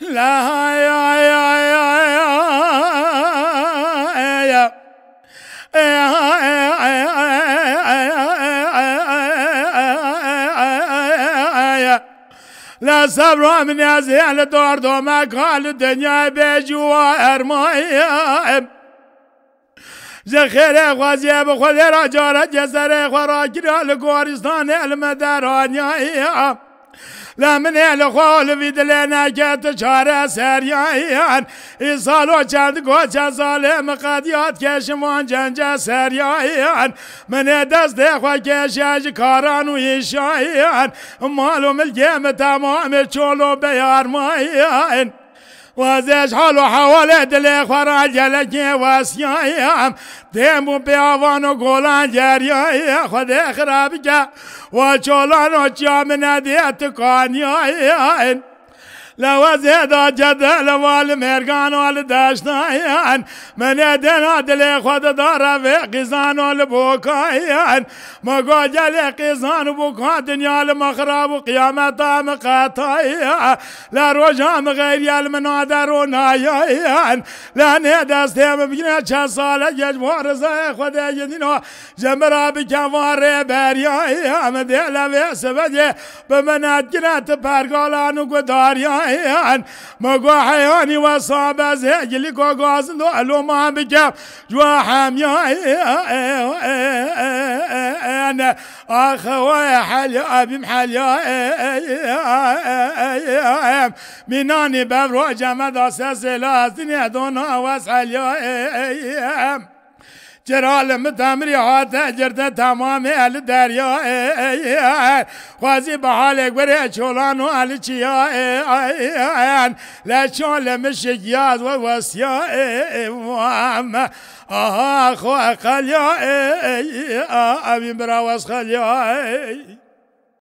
لا يا يا يا يا لا صبر من يزيل دور دومك قال الدنيا بجوا ارمايم زخير خوازي بخذ رجال جزر خراجر الغورستان المدرانيا لا من الخول في دلنا جت شارع سريان إصالو چند قوچ ظالم قدیات کشمان جنج سريان من دست خوا کشاج کاران و ایشایان مالو ملگم تمام چولو بیار مایان وازش حالو حواله دل خراج لکی واسیایم دمو بیاوان و گولان جریایم خود خرابی که و چولان و چام ندیت کانیایم لوازه جدل والمرغان والدشتاين من دنا دل خود داره و قزان والبوكاين مقاجل قزان وبوكا دنيا المخرب وقيامت مقاطايا لا رجام غير المنادر ونايا لا ندستم بينا چسال جوار زي خود يدينو جمرا بكوار بريا مدل و سبد بمنات جنات برغالان وقداريا مگو حیانی و صاب زهجلی کو گازن دو الو ما بکم جوا حمیا انا اخوي حلي ابي محليا مناني ببرو جمد اساس لازني دونا واساليا جرال متمري هاته جرده تمام ال دریا خوازی بحالک بره چولانو ال چیا لچون لمشگیاز و وسیا وام آخو خلیا ابی براوس خلیا